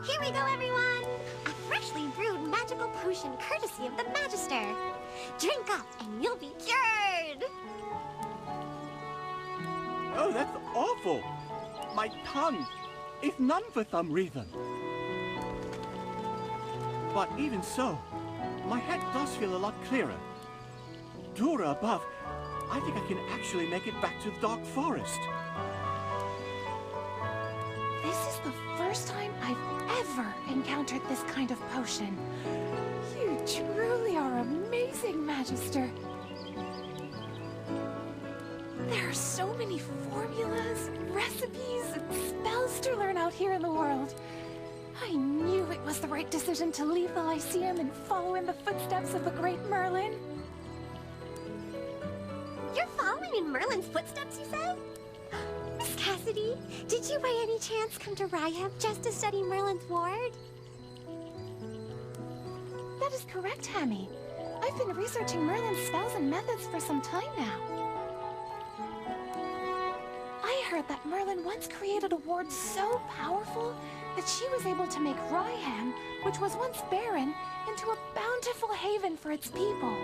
Here we go, everyone! A freshly brewed magical potion courtesy of the Magister. Drink up and you'll be cured! Oh, that's awful! My tongue is numb for some reason. But even so, my head does feel a lot clearer. Dora above, I think I can actually make it back to the Dark Forest. This is the first time I've ever encountered this kind of potion. You truly are amazing, Magister. There are so many formulas, recipes, and spells to learn out here in the world. I knew it was the right decision to leave the Lyceum and follow in the footsteps of the great Merlin. You're following in Merlin's footsteps, you say? Miss Cassidy, did you by any chance come to Ryhab just to study Merlin's ward? That is correct, Hammy. I've been researching Merlin's spells and methods for some time now. I heard that Merlin once created a ward so powerful that she was able to make Ryham, which was once barren, into a bountiful haven for its people.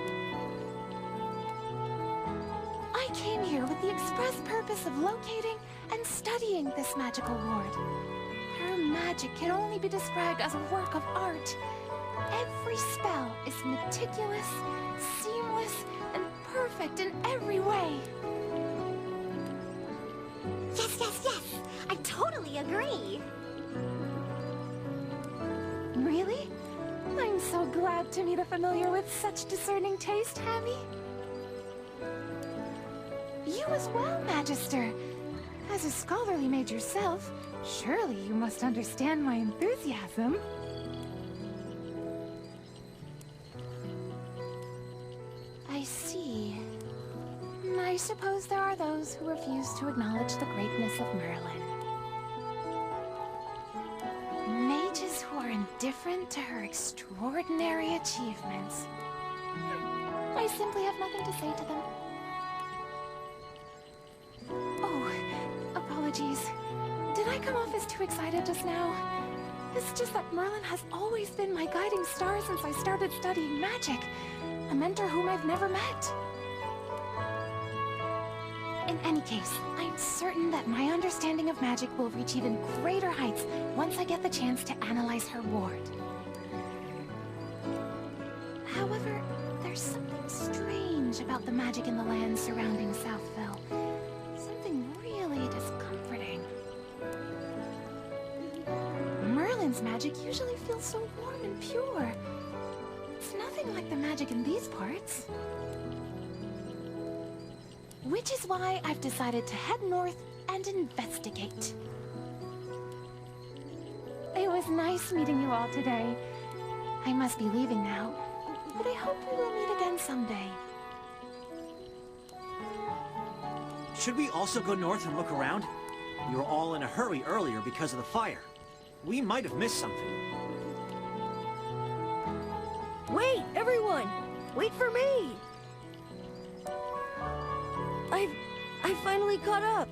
I came here with the express purpose of locating and studying this magical ward. Her magic can only be described as a work of art. Every spell is meticulous, seamless, and perfect in every way. Yes, yes, yes! I totally agree! Really? I'm so glad to meet a familiar with such discerning taste, Hammy. You as well, Magister. As a scholarly mage yourself, surely you must understand my enthusiasm. I see. I suppose there are those who refuse to acknowledge the greatness of Merlin. Mages who are indifferent to her extraordinary achievements. I simply have nothing to say to them. Oh, apologies. Did I come off as too excited just now? It's just that Merlin has always been my guiding star since I started studying magic. A mentor whom I've never met. In any case, I'm certain that my understanding of magic will reach even greater heights once I get the chance to analyze her ward. However, there's something strange about the magic in the land surrounding Southville. Something really discomforting. Merlin's magic usually feels so warm and pure. It's nothing like the magic in these parts. Which is why I've decided to head north and investigate. It was nice meeting you all today. I must be leaving now, but I hope we will meet again someday. Should we also go north and look around? We were all in a hurry earlier because of the fire. We might have missed something. Wait, everyone! Wait for me! I finally caught up.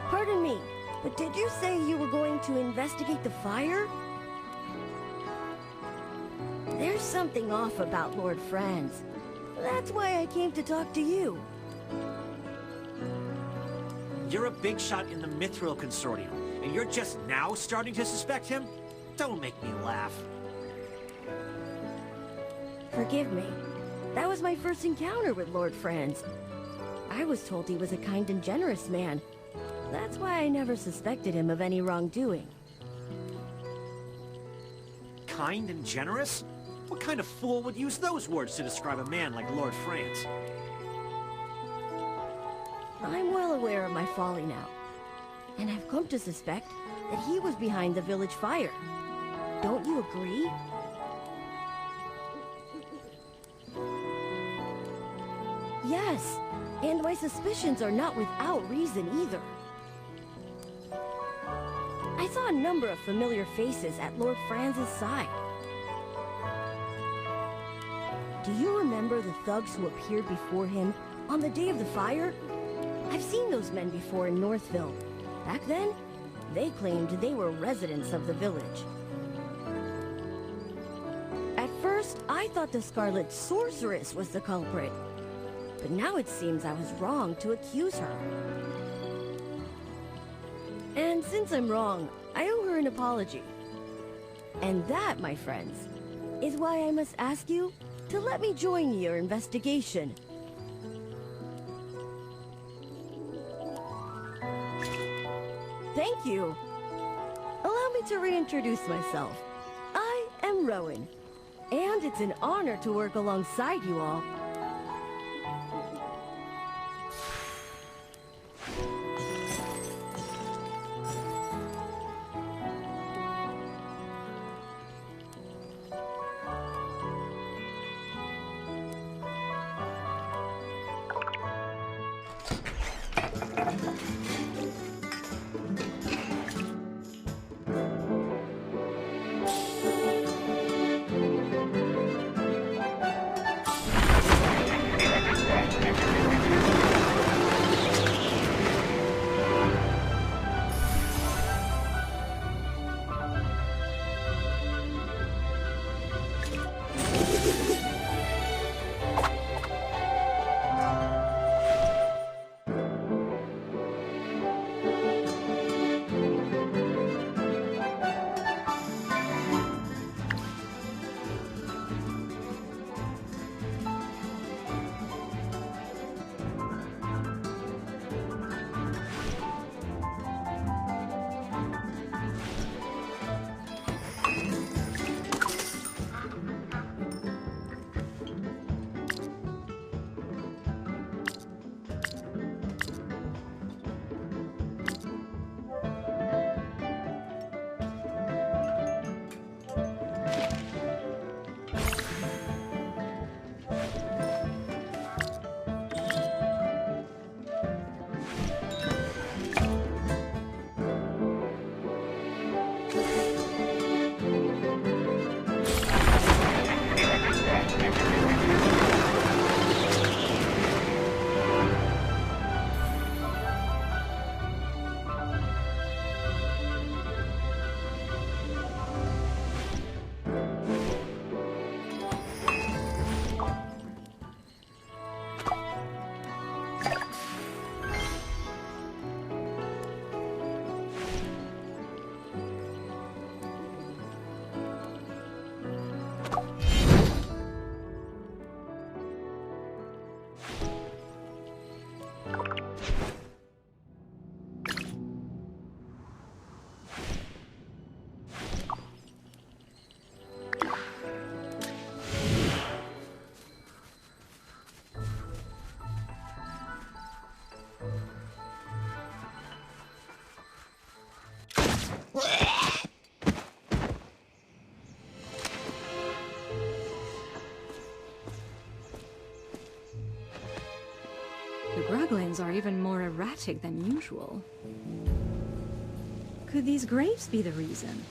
Pardon me, but did you say you were going to investigate the fire? There's something off about Lord Franz. That's why I came to talk to you. You're a big shot in the Mithril Consortium, and you're just now starting to suspect him? Don't make me laugh. Forgive me. That was my first encounter with Lord Franz. I was told he was a kind and generous man. That's why I never suspected him of any wrongdoing. Kind and generous? What kind of fool would use those words to describe a man like Lord Franz? I'm well aware of my folly now. And I've come to suspect that he was behind the village fire. Don't you agree? Yes, and my suspicions are not without reason either. I saw a number of familiar faces at Lord Franz's side. Do you remember the thugs who appeared before him on the day of the fire? I've seen those men before in Northville. Back then, they claimed they were residents of the village. At first, I thought the Scarlet Sorceress was the culprit. But now it seems I was wrong to accuse her. And since I'm wrong, I owe her an apology. And that, my friends, is why I must ask you to let me join your investigation. Thank you. Allow me to reintroduce myself. I am Rowan, and it's an honor to work alongside you all. conditions are even more erratic than usual. Could these grapes be the reason?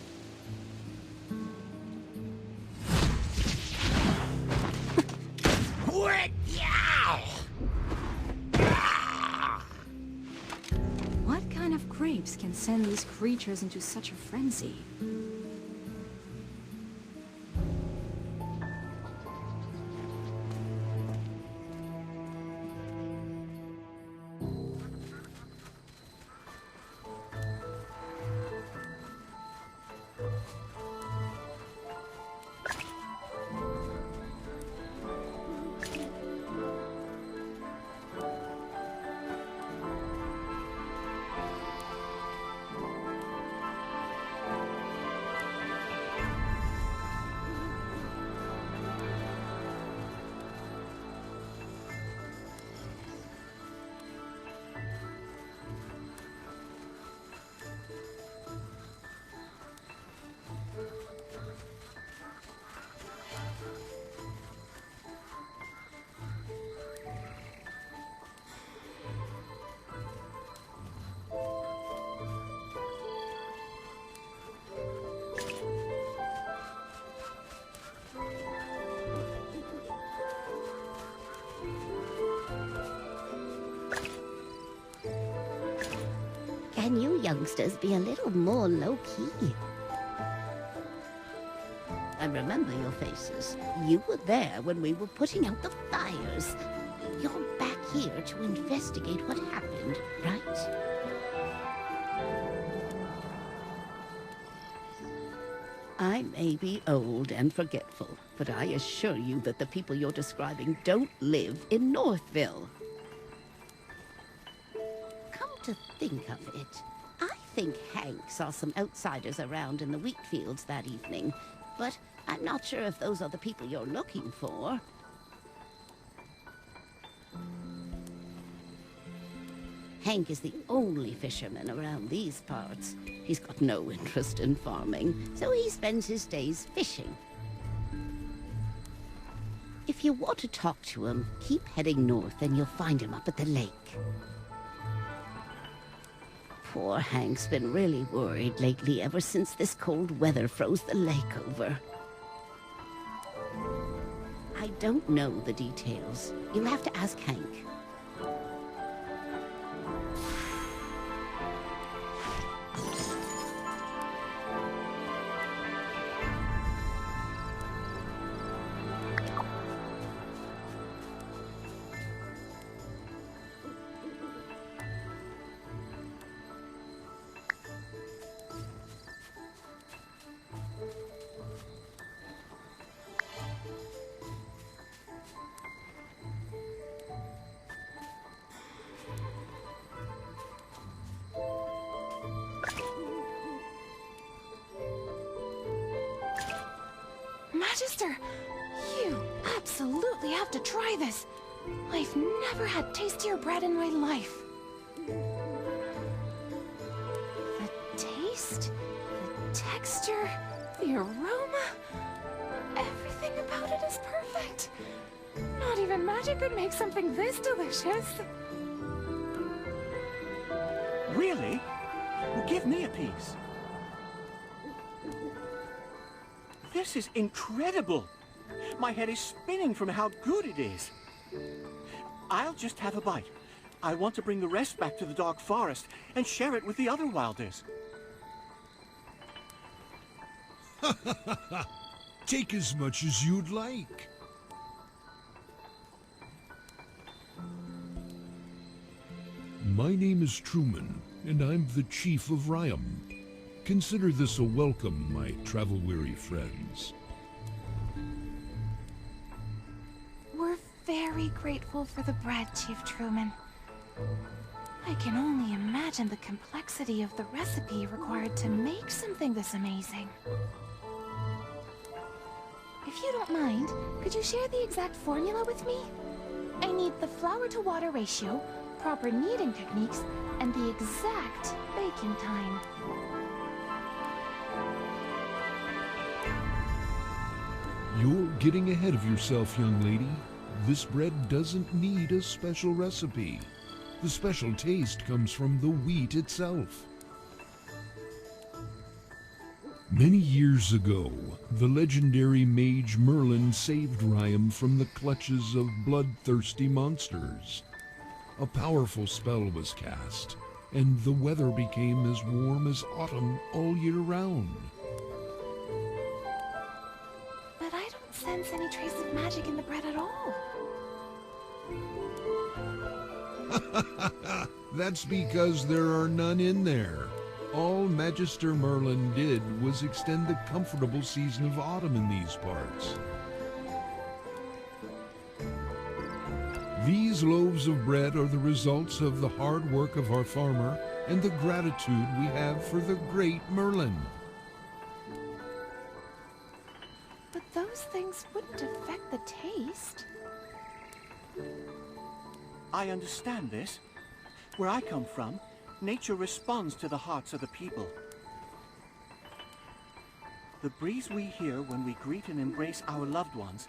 What kind of grapes can send these creatures into such a frenzy? Can you youngsters be a little more low-key? I remember your faces. You were there when we were putting out the fires. You're back here to investigate what happened, right? I may be old and forgetful, but I assure you that the people you're describing don't live in Northville. To think of it, I think Hank saw some outsiders around in the wheat fields that evening, but I'm not sure if those are the people you're looking for. Hank is the only fisherman around these parts. He's got no interest in farming, so he spends his days fishing. If you want to talk to him, keep heading north and you'll find him up at the lake. Poor Hank's been really worried lately ever since this cold weather froze the lake over. I don't know the details. You'll have to ask Hank. Magister, you absolutely have to try this. I've never had tastier bread in my life. The taste, the texture, the aroma, everything about it is perfect. Not even magic could make something this delicious. Really? Well, give me a piece. This is incredible! My head is spinning from how good it is. I'll just have a bite. I want to bring the rest back to the dark forest and share it with the other wilders. Take as much as you'd like. My name is Truman, and I'm the Chief of Ryam. Consider this a welcome, my travel-weary friends. We're very grateful for the bread, Chief Truman. I can only imagine the complexity of the recipe required to make something this amazing. If you don't mind, could you share the exact formula with me? I need the flour-to-water ratio, proper kneading techniques, and the exact baking time. You're getting ahead of yourself, young lady. This bread doesn't need a special recipe. The special taste comes from the wheat itself. Many years ago, the legendary mage Merlin saved Ryam from the clutches of bloodthirsty monsters. A powerful spell was cast, and the weather became as warm as autumn all year round. But I don't sense any trace of magic in the bread at all. That's because there are none in there. All Magister Merlin did was extend the comfortable season of autumn in these parts. These loaves of bread are the results of the hard work of our farmer and the gratitude we have for the great Merlin. But those things wouldn't affect the taste. I understand this. Where I come from, nature responds to the hearts of the people. The breeze we hear when we greet and embrace our loved ones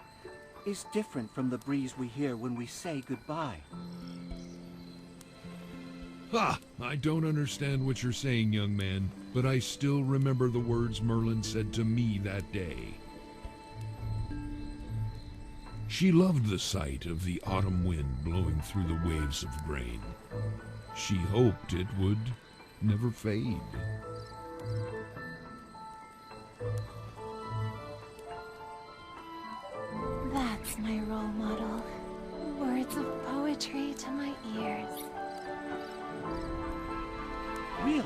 is different from the breeze we hear when we say goodbye. Ha! I don't understand what you're saying, young man, but I still remember the words Merlin said to me that day. She loved the sight of the autumn wind blowing through the waves of grain. She hoped it would never fade. That's my role model. Words of poetry to my ears. Really?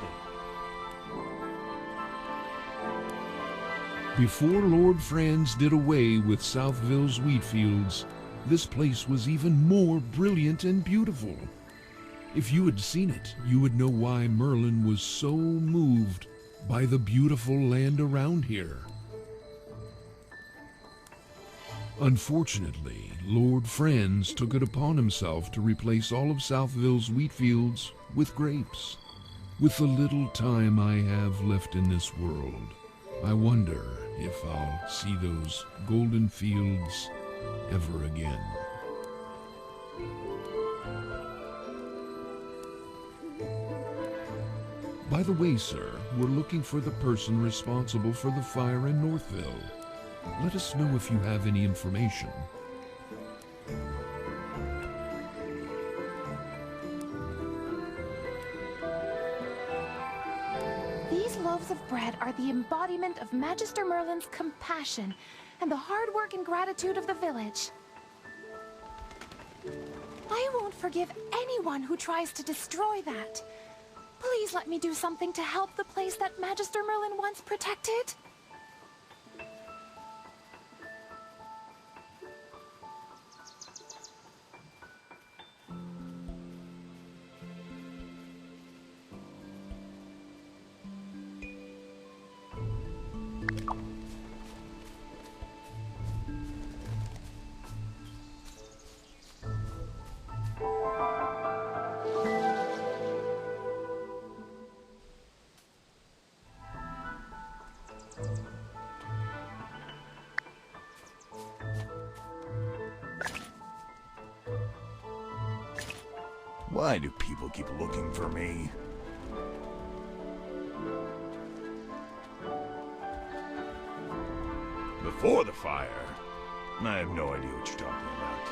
Before Lord Franz did away with Southville's wheat fields, this place was even more brilliant and beautiful. If you had seen it, you would know why Merlin was so moved by the beautiful land around here. Unfortunately, Lord Franz took it upon himself to replace all of Southville's wheat fields with grapes. With the little time I have left in this world, I wonder if I'll see those golden fields ever again. By the way, sir, we're looking for the person responsible for the fire in Northville. Let us know if you have any information. These loaves of bread are the embodiment of Magister Merlin's compassion and the hard work and gratitude of the village. I won't forgive anyone who tries to destroy that. Please let me do something to help the place that Magister Merlin once protected. Why do people keep looking for me? Before the fire? I have no idea what you're talking about.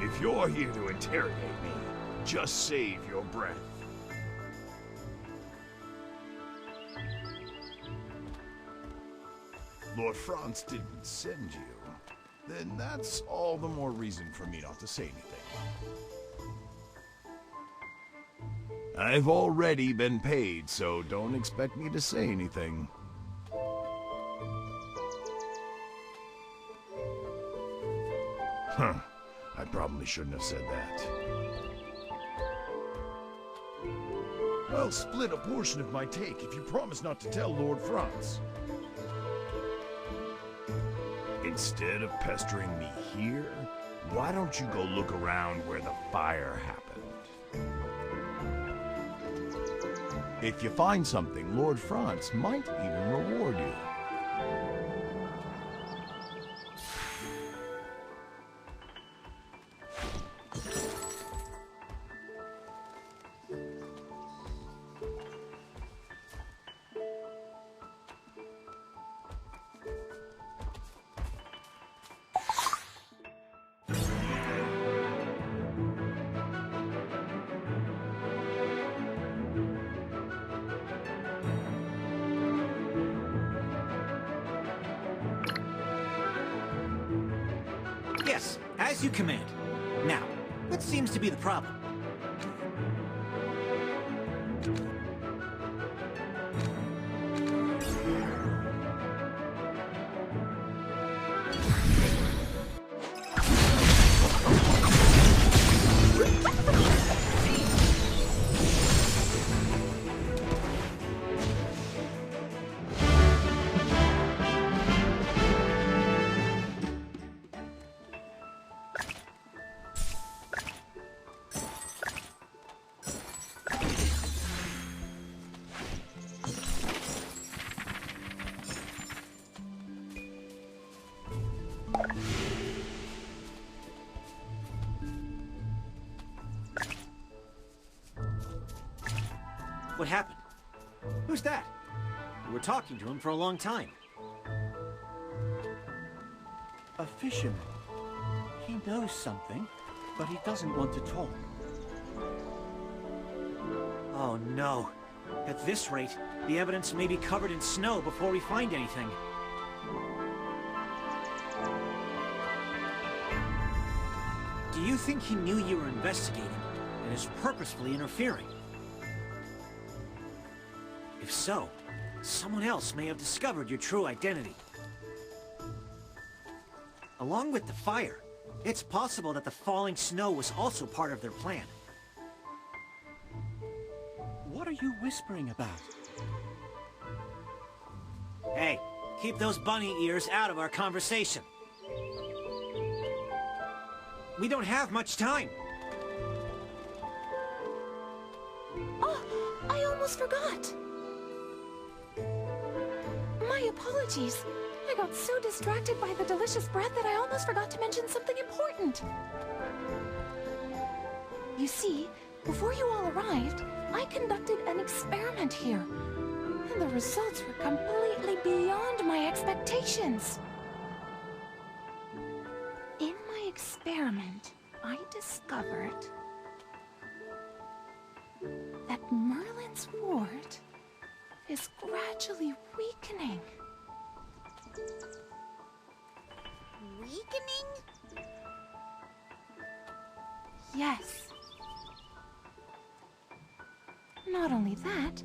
If you're here to interrogate me, just save your breath. Lord Franz didn't send you. Then that's all the more reason for me not to say anything. I've already been paid, so don't expect me to say anything. Huh. I probably shouldn't have said that. I'll split a portion of my take if you promise not to tell Lord Franz. Instead of pestering me here, why don't you go look around where the fire happened? If you find something, Lord Franz might even reward you. Yes, as you command. Now, what seems to be the problem? What happened? Who's that? We were talking to him for a long time. A fisherman. He knows something, but he doesn't want to talk. Oh no. At this rate, the evidence may be covered in snow before we find anything. Do you think he knew you were investigating and is purposefully interfering? If so, someone else may have discovered your true identity. Along with the fire, it's possible that the falling snow was also part of their plan. What are you whispering about? Hey, keep those bunny ears out of our conversation. We don't have much time. Oh, I almost forgot. My apologies. I got so distracted by the delicious bread that I almost forgot to mention something important. You see, before you all arrived, I conducted an experiment here. And the results were completely beyond my expectations. In my experiment, I discovered that Merlin's ward is gradually weakening. Weakening? Yes. Not only that,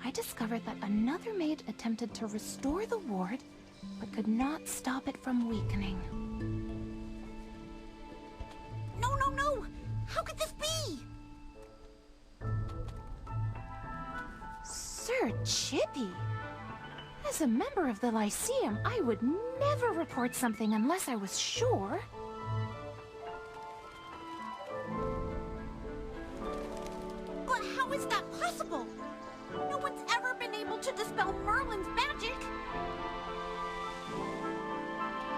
I discovered that another maid attempted to restore the ward, but could not stop it from weakening. No, no, no! How could this be? Sir Chippy! As a member of the Lyceum, I would never report something unless I was sure. But how is that possible? No one's ever been able to dispel Merlin's magic.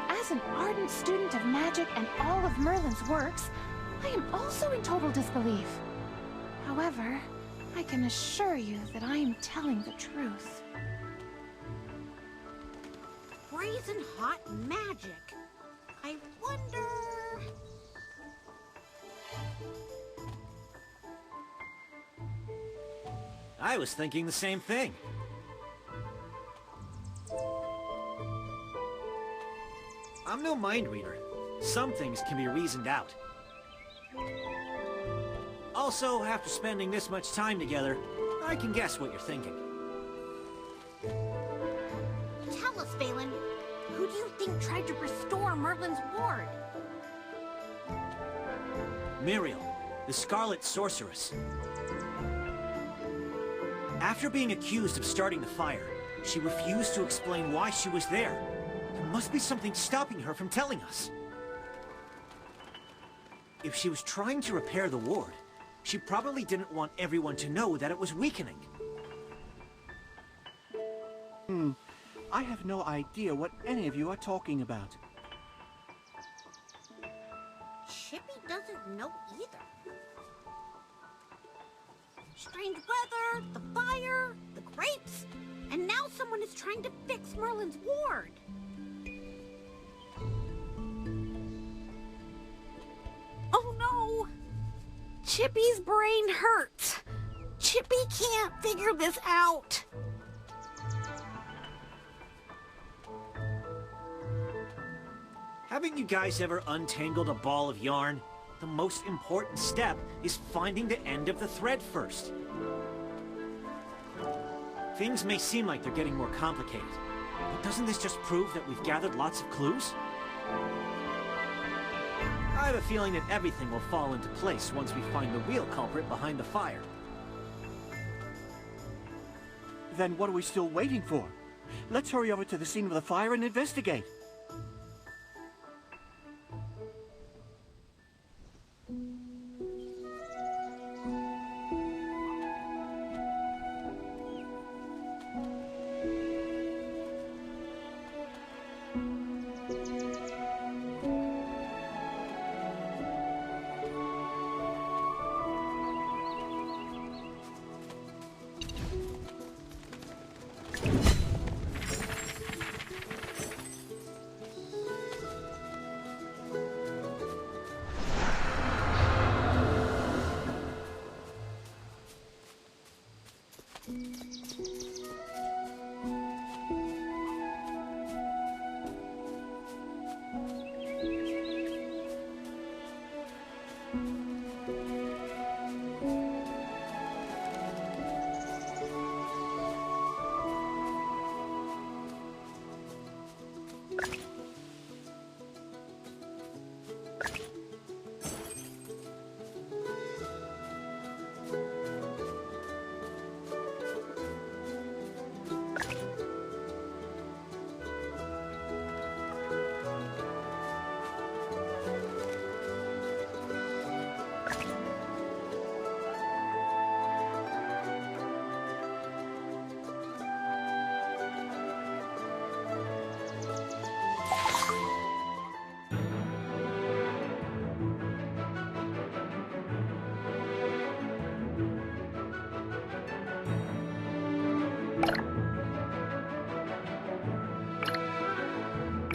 As an ardent student of magic and all of Merlin's works, I am also in total disbelief. However, I can assure you that I am telling the truth. Brazen hot magic. I wonder... I was thinking the same thing. I'm no mind reader. Some things can be reasoned out. Also, after spending this much time together, I can guess what you're thinking. Tell us, Phelan. Who do you think tried to restore Merlin's ward? Muriel, the Scarlet Sorceress. After being accused of starting the fire, she refused to explain why she was there. There must be something stopping her from telling us. If she was trying to repair the ward, she probably didn't want everyone to know that it was weakening. I have no idea what any of you are talking about. Chippy doesn't know either. Strange weather, the fire, the grapes, and now someone is trying to fix Merlin's ward. Oh no! Chippy's brain hurts. Chippy can't figure this out. Haven't you guys ever untangled a ball of yarn? The most important step is finding the end of the thread first. Things may seem like they're getting more complicated, but doesn't this just prove that we've gathered lots of clues? I have a feeling that everything will fall into place once we find the real culprit behind the fire. Then what are we still waiting for? Let's hurry over to the scene of the fire and investigate.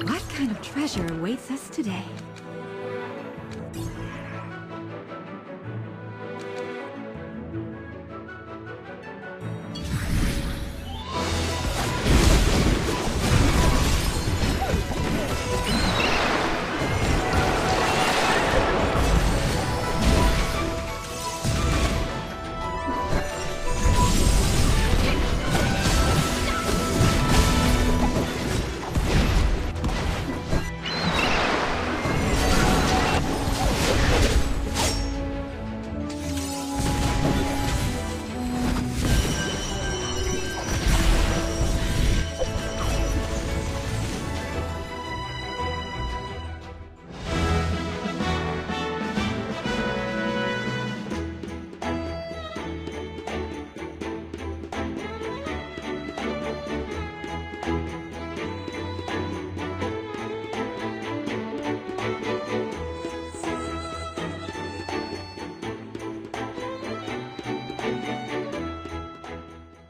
What kind of treasure awaits us today?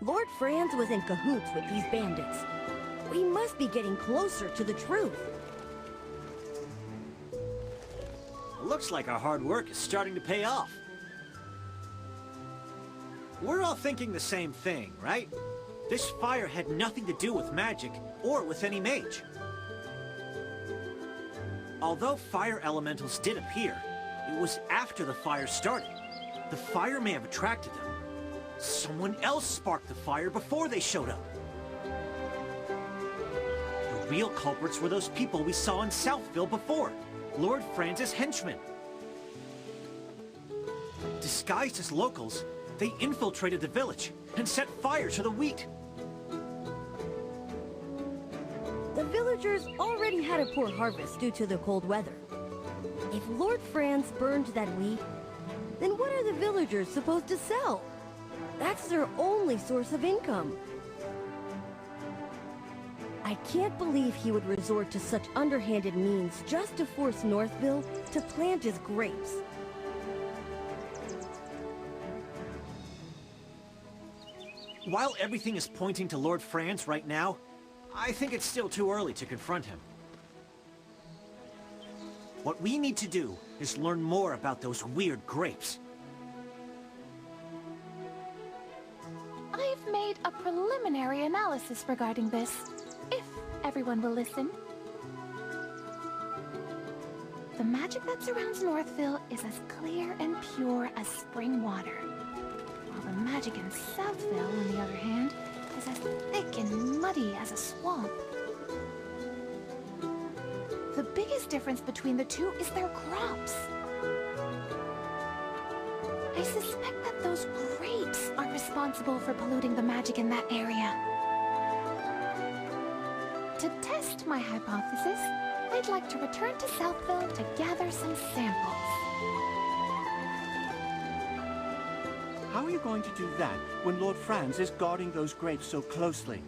Lord Franz was in cahoots with these bandits. We must be getting closer to the truth. Looks like our hard work is starting to pay off. We're all thinking the same thing, right? This fire had nothing to do with magic or with any mage. Although fire elementals did appear, it was after the fire started. The fire may have attracted them. Someone else sparked the fire before they showed up. The real culprits were those people we saw in Southville before, Lord Franz's henchmen. Disguised as locals, they infiltrated the village and set fire to the wheat. The villagers already had a poor harvest due to the cold weather. If Lord Franz burned that wheat, then what are the villagers supposed to sell? That's their only source of income. I can't believe he would resort to such underhanded means just to force Northville to plant his grapes. While everything is pointing to Lord Franz right now, I think it's still too early to confront him. What we need to do is learn more about those weird grapes. I've made a preliminary analysis regarding this, if everyone will listen. The magic that surrounds Northville is as clear and pure as spring water, while the magic in Southville, on the other hand, is as thick and muddy as a swamp. The biggest difference between the two is their crops. I suspect that those grapes are responsible for polluting the magic in that area. To test my hypothesis, I'd like to return to Southville to gather some samples. How are you going to do that when Lord Franz is guarding those grapes so closely?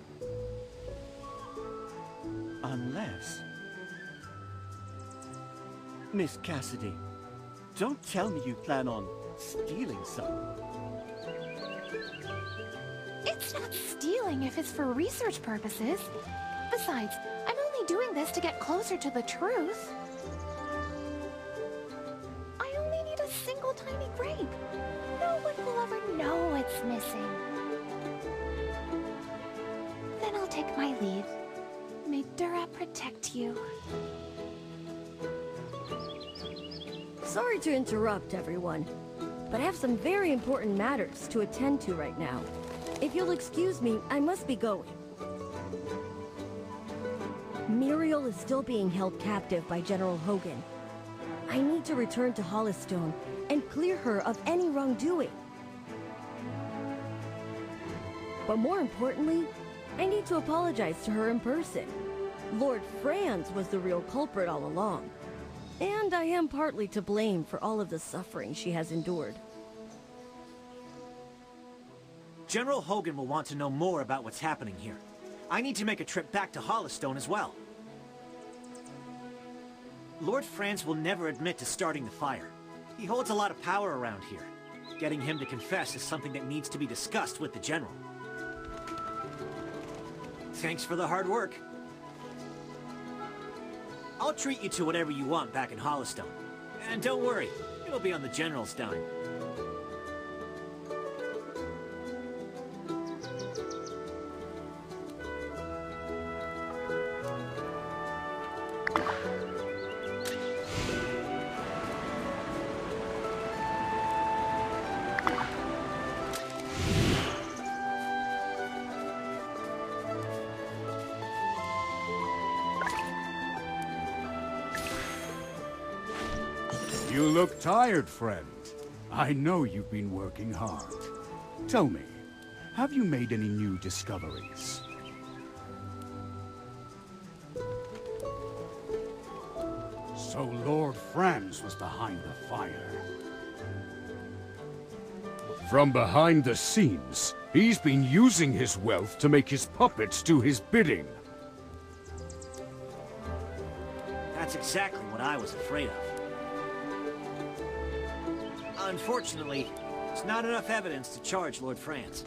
Unless... Miss Cassidy, don't tell me you plan on stealing some. It's not stealing if it's for research purposes. Besides, I'm only doing this to get closer to the truth. I only need a single tiny grape. No one will ever know it's missing. Then I'll take my leave. May Dura protect you. Sorry to interrupt, everyone, but I have some very important matters to attend to right now. If you'll excuse me, I must be going. Muriel is still being held captive by General Hogan. I need to return to Hollystone and clear her of any wrongdoing. But more importantly, I need to apologize to her in person. Lord Franz was the real culprit all along. And I am partly to blame for all of the suffering she has endured. General Hogan will want to know more about what's happening here. I need to make a trip back to Hollystone as well. Lord Franz will never admit to starting the fire. He holds a lot of power around here. Getting him to confess is something that needs to be discussed with the General. Thanks for the hard work. I'll treat you to whatever you want back in Hollystone. And don't worry, it'll be on the General's dime. You look tired, friend. I know you've been working hard. Tell me, have you made any new discoveries? So Lord Franz was behind the fire. From behind the scenes, he's been using his wealth to make his puppets do his bidding. That's exactly what I was afraid of. Unfortunately, there's not enough evidence to charge Lord Franz.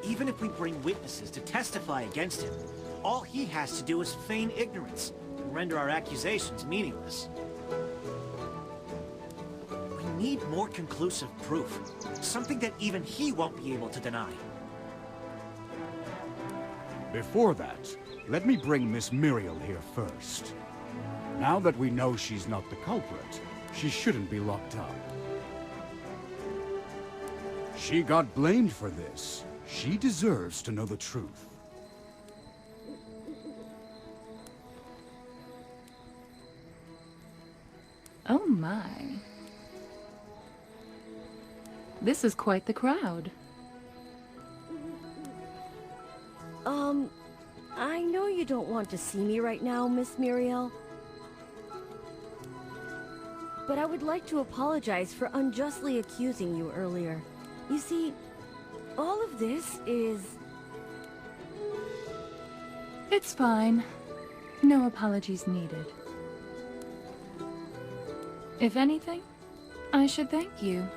Even if we bring witnesses to testify against him, all he has to do is feign ignorance and render our accusations meaningless. We need more conclusive proof, something that even he won't be able to deny. Before that, let me bring Miss Muriel here first. Now that we know she's not the culprit, she shouldn't be locked up. She got blamed for this. She deserves to know the truth. Oh my. This is quite the crowd. I know you don't want to see me right now, Miss Muriel. But I would like to apologize for unjustly accusing you earlier. You see, all of this is... It's fine. No apologies needed. If anything, I should thank you.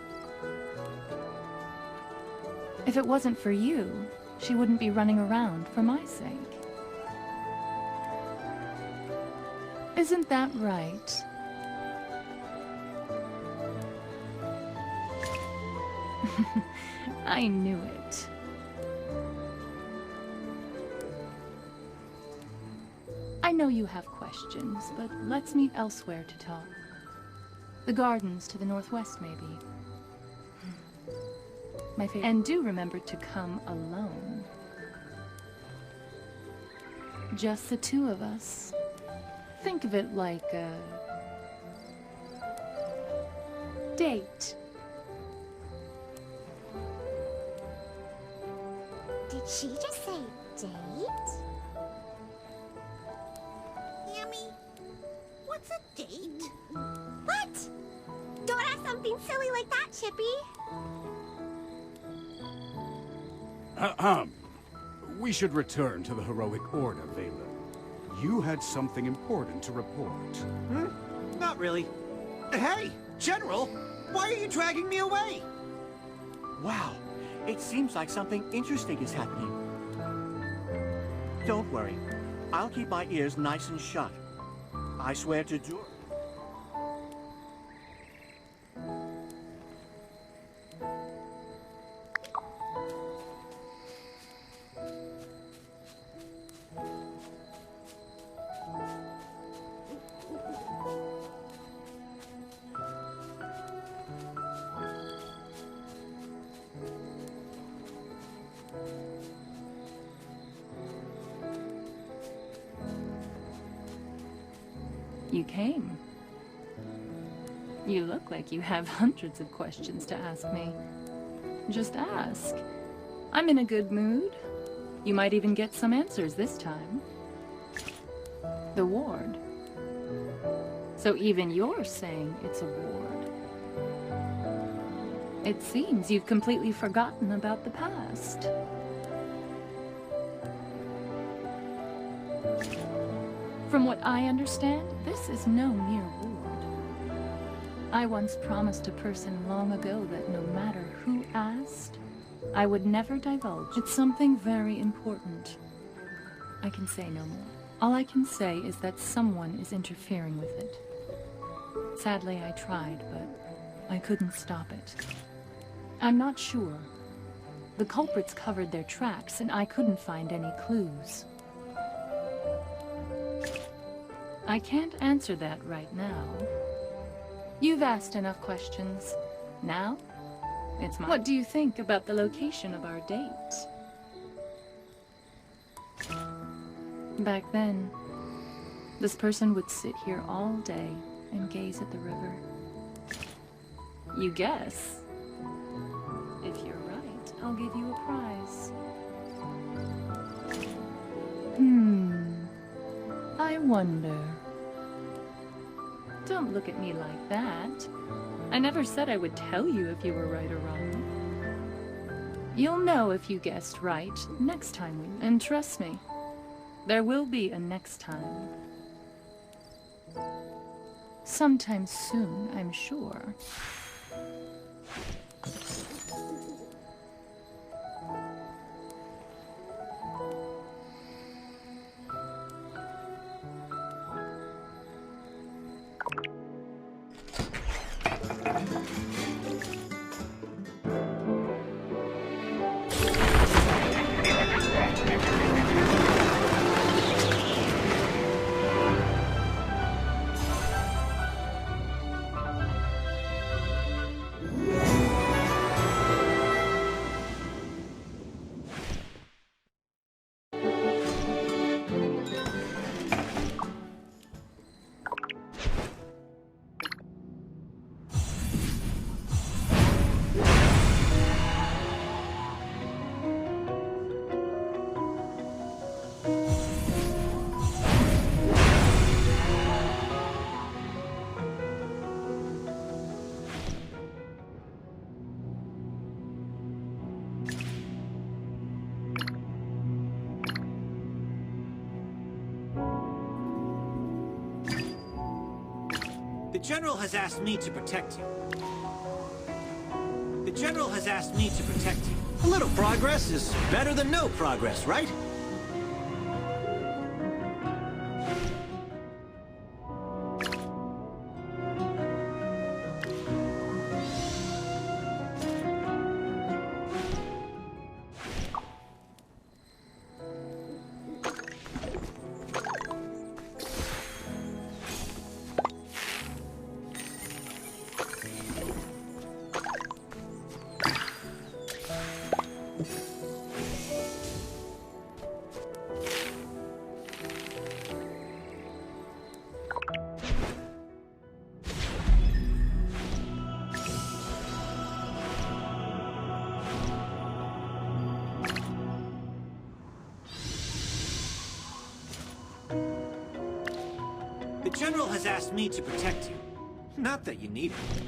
If it wasn't for you, she wouldn't be running around for my sake. Isn't that right? I knew it. I know you have questions, but let's meet elsewhere to talk. The gardens to the northwest, maybe. My favorite. And do remember to come alone. Just the two of us. Think of it like a date. Did she just say date? Yummy. What's a date? What? Don't ask something silly like that, Chippy. We should return to the heroic order, Vela. You had something important to report. Not really. Hey, General! Why are you dragging me away? Wow, it seems like something interesting is happening. Don't worry. I'll keep my ears nice and shut. I swear to do... You came. You look like you have hundreds of questions to ask me. Just ask. I'm in a good mood. You might even get some answers this time. The ward. So even you're saying it's a ward. It seems you've completely forgotten about the past. From what I understand, this is no mere ward. I once promised a person long ago that no matter who asked, I would never divulge. It's something very important. I can say no more. All I can say is that someone is interfering with it. Sadly, I tried, but I couldn't stop it. I'm not sure. The culprits covered their tracks, and I couldn't find any clues. I can't answer that right now. You've asked enough questions. Now, it's mine. What do you think about the location of our date? Back then, this person would sit here all day and gaze at the river. You guess. If you're right, I'll give you a prize. I wonder. Don't look at me like that. I never said I would tell you if you were right or wrong. You'll know if you guessed right next time we... And trust me, there will be a next time. Sometime soon, I'm sure. The General has asked me to protect you. The General has asked me to protect you. A little progress is better than no progress, right? General has asked me to protect you. Not that you need it.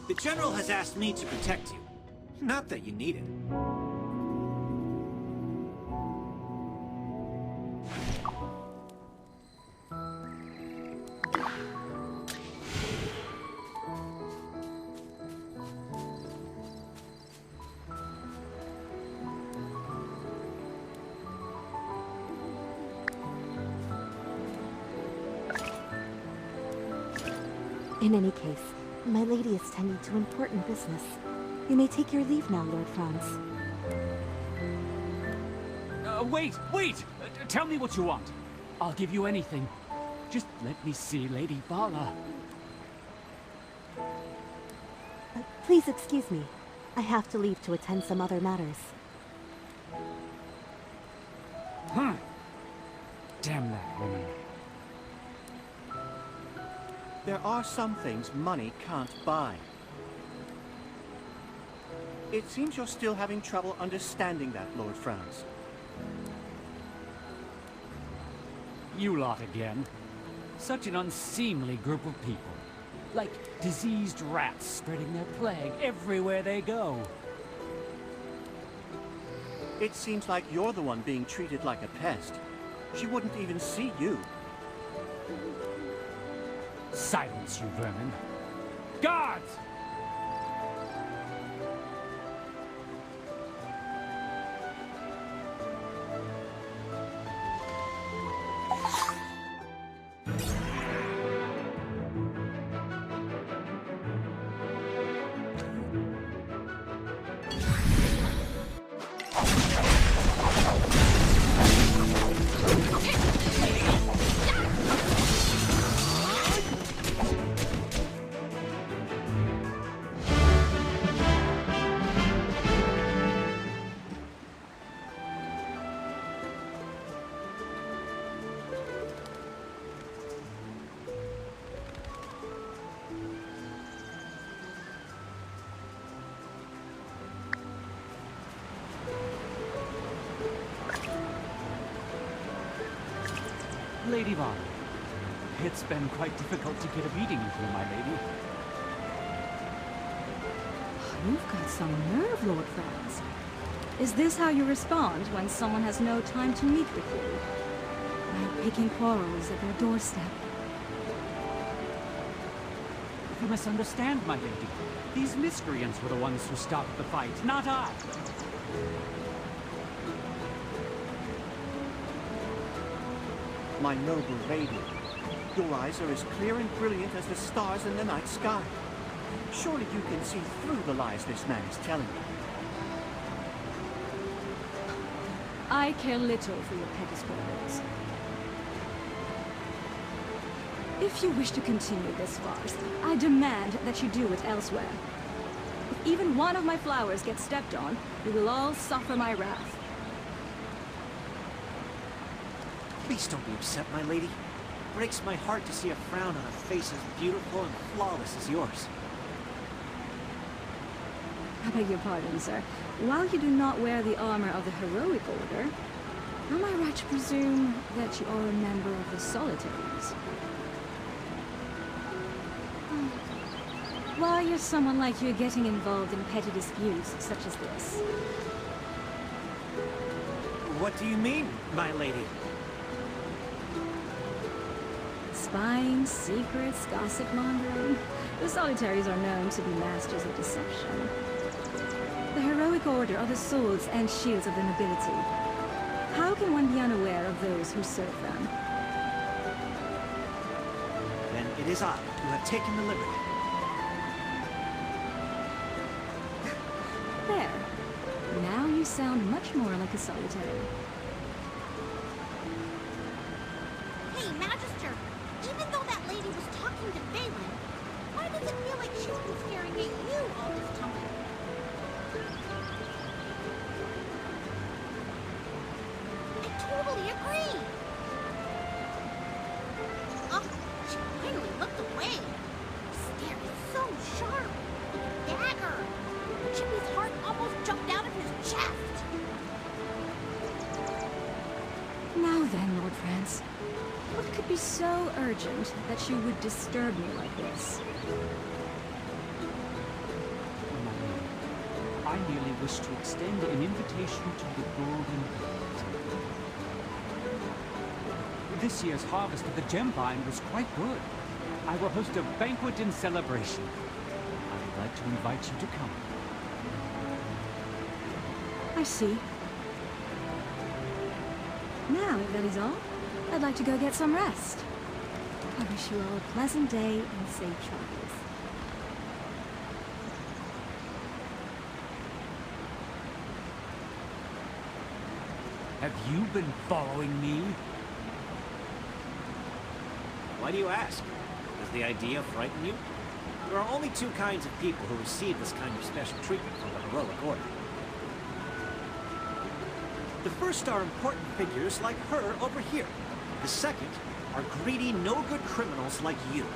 The General has asked me to protect you. Not that you need it. In any case, my lady is tending to important business. You may take your leave now, Lord Franz. Wait! Tell me what you want. I'll give you anything. Just let me see Lady Bala. Please excuse me. I have to leave to attend some other matters. Damn that woman. There are some things money can't buy. It seems you're still having trouble understanding that, Lord Franz. You lot again. Such an unseemly group of people. Like diseased rats spreading their plague everywhere they go. It seems like you're the one being treated like a pest. She wouldn't even see you. Silence, you vermin. Guards! Lady Bala, it's been quite difficult to get a meeting with you, my lady. You've got some nerve, Lord Franz. Is this how you respond when someone has no time to meet with you? By picking quarrels at their doorstep? You misunderstand, my lady. These miscreants were the ones who stopped the fight, not I. My noble lady, your eyes are as clear and brilliant as the stars in the night sky. Surely you can see through the lies this man is telling you. I care little for your petty squabbles. If you wish to continue this farce, I demand that you do it elsewhere. If even one of my flowers gets stepped on, you will all suffer my wrath. Please don't be upset, my lady. It breaks my heart to see a frown on a face as beautiful and flawless as yours. I beg your pardon, sir. While you do not wear the armor of the Heroic Order, am I right to presume that you are a member of the Solitaries? Why is someone like you getting involved in petty disputes such as this? What do you mean, my lady? Spying, secrets, gossip mongering. The Solitaries are known to be masters of deception. The Heroic Order are the swords and shields of the nobility. How can one be unaware of those who serve them? Then it is I who have taken the liberty. There. Now you sound much more like a Solitary. Hey, Magister, even though that lady was talking to Balin, why does it feel like she's been staring at you all this time? I totally agree! Oh, she finally looked away. Her stare is so sharp, like a dagger. Chippy's heart almost jumped out of his chest. Now then, Lord Franz. What could be so urgent that you would disturb me like this? I merely wish to extend an invitation to the Golden Belt. This year's harvest of the gem vine was quite good. I will host a banquet in celebration. I'd like to invite you to come. I see. Now, if that is all, I'd like to go get some rest. I wish you all a pleasant day and safe travels. Have you been following me? Why do you ask? Does the idea frighten you? There are only two kinds of people who receive this kind of special treatment from the heroic order. The first are important figures like her over here. The second are greedy, no-good criminals like you.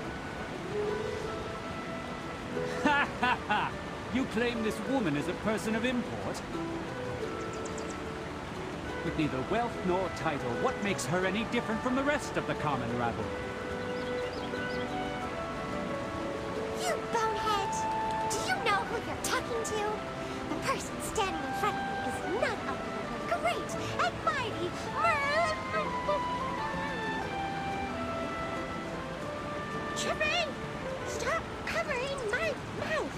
Ha ha ha! You claim this woman is a person of import? With neither wealth nor title, what makes her any different from the rest of the common rabble? You bonehead! Do you know who you're talking to? The person standing in front of me is none other than the great and mighty Merlin! Chipping! Stop covering my mouth!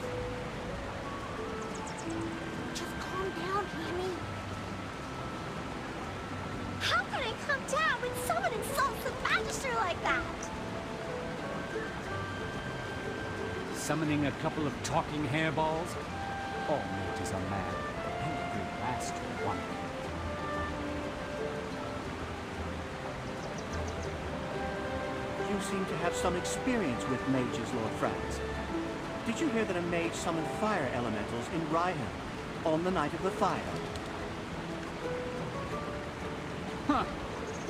Just calm down, Hammy. How can I calm down when someone insults the Magister like that? Summoning a couple of talking hairballs? All mages are mad. And the last one. You seem to have some experience with mages, Lord Franz. Did you hear that a mage summoned fire elementals in Rhyham on the night of the fire? Huh.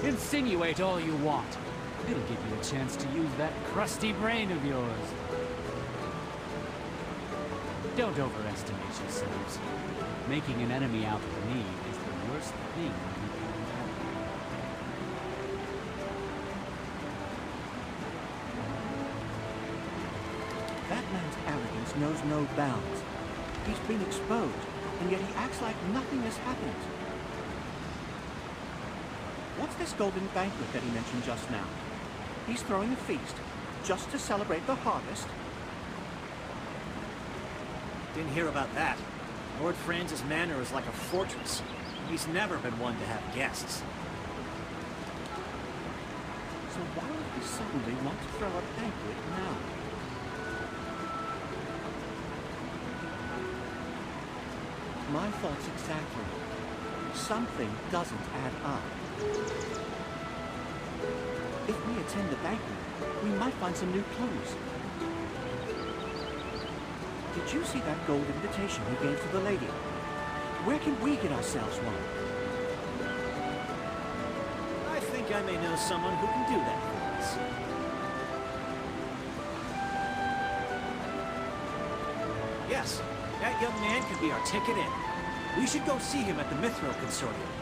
Insinuate all you want. It'll give you a chance to use that crusty brain of yours. Don't overestimate yourselves. Making an enemy out of me is the worst thing you can happen. That man's arrogance knows no bounds. He's been exposed, and yet he acts like nothing has happened. What's this golden banquet that he mentioned just now? He's throwing a feast just to celebrate the harvest? Didn't hear about that. Lord Franz's manor is like a fortress. He's never been one to have guests. So why would he suddenly want to throw a banquet now? My thoughts exactly. Something doesn't add up. If we attend the banquet, we might find some new clues. Did you see that gold invitation he gave to the lady? Where can we get ourselves one? I think I may know someone who can do that for us. Yes, that young man could be our ticket in. We should go see him at the Mithril Consortium.